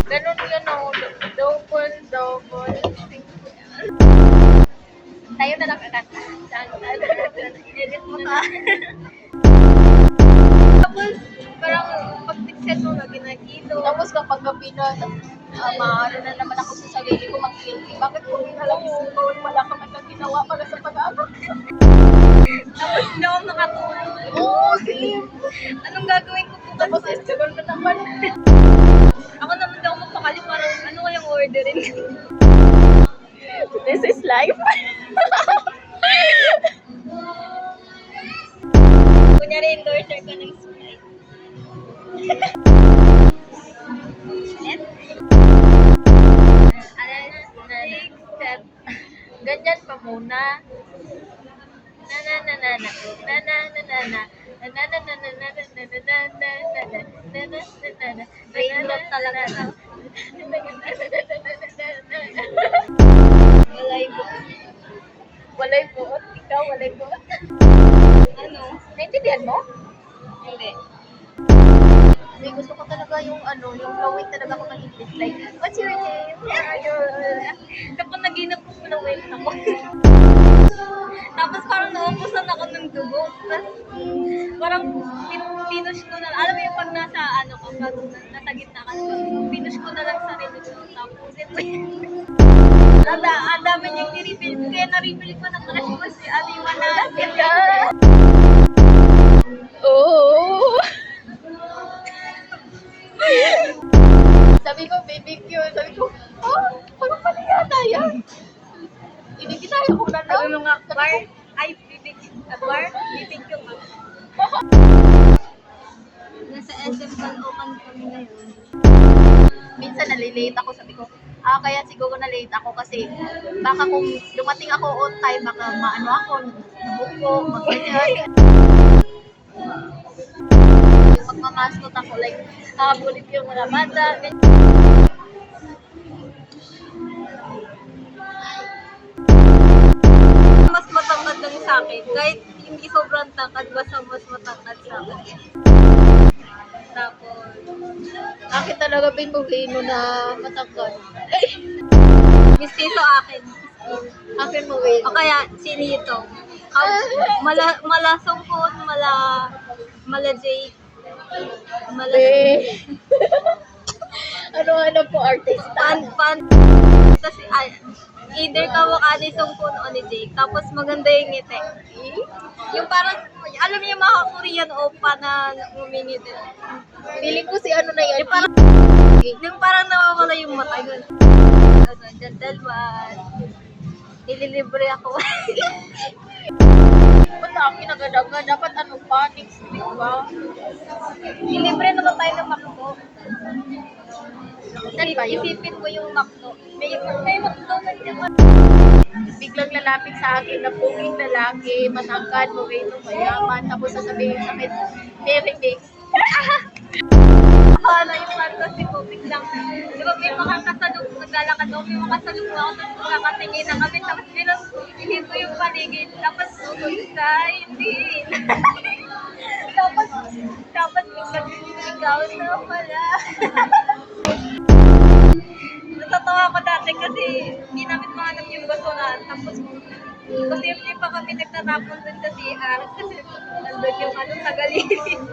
Ganun yun o. Double, double. Tayo na lang kakanta. Saan? Edit mo na. Tapos, parang pag pixel mo, lagi na kilo. Tapos kapag gabi na, maaari na naman ako sa sarili ko mag-guilty. Bakit ko alam mo, wala ka man lang ginawa para sa pag-aaral? Tapos hindi ako makatulog. Oo, same. Anong gagawin ko po? Tapos struggle na naman. Ako naman daw magpakali, parang ano kayang orderin? This is life. Kunyari, endorser ka ng Sprite. And, ganyan pa muna. Na na na na na na na na na na na na na na na na na na na talaga na. Walay buot. Walay buot. Ikaw, walay buot. Ano? Naintindihan mo? Hindi. Hindi, gusto ko talaga yung yung flowing talaga ako ng English. Like, what's your name? Kapag naginap ko na wait ako. Tapos parang naubusan ako ng dugo. Tapos parang pinush ko na, alam mo yung pag nasa kapag nasa gitna ka, pinush ko na lang sa rin ko. Tapos ito ang dami niyang niripil. Kaya naripil ko na crush ko si Aliwa na. Oo. Sabi ko, baby cute. Sabi ko, parang pala yata yan. Hindi kinaya ko na lang. Sabi mo nga, bar, ay, bar, baby cute. Nasa SM Caloocan kami ngayon. Minsan nalilate ako, sabi ko, kaya siguro na-late ako kasi baka kung dumating ako on time, baka maano ako, nabuko, magganyan. Magmamaskot ako, like, bulit yung mga bata. Mas matangkad lang sa akin, kahit hindi sobrang tangkad, basta mas matangkad sa akin. Tapos, akin talaga Pilipino na matangkad. Mistiso akin. Akin mo wait. O kaya, sinito. Malasong po, mala Jake. Ano po artista? Pan. Kasi either kamukha ni Songkun o ni Jake. Tapos maganda yung ngiti. Yung parang, alam niyo yung mga Korean oppa na umingiti. Feeling ko si ano na yan. Yung parang nawawala yung mata. Gentleman. Nililibre ako. Ba't akin agad-agad? Dapat next week ba? Nilibre naman tayo ng McDo. Isipin mo yung McDo. May McDo na naman. Biglang lalapit sa akin na puging lalaki, matangkad, mawait ng mayaman, tapos sasabihin sa akin, Mary. Ano yung fantasy ko, biglang, di ba may makakasalong, naglalakad ako, may makasalong ako, tapos nakakatingin na kami, tapos hindi ko yung paligid, tapos hindi. Tapos biglang ikaw na pala. Natatawa ko dati kasi hindi namin mahanap yung basuran, tapos posible pa kami nagtatapon dun sa CR kasi nandun yung sa galitin.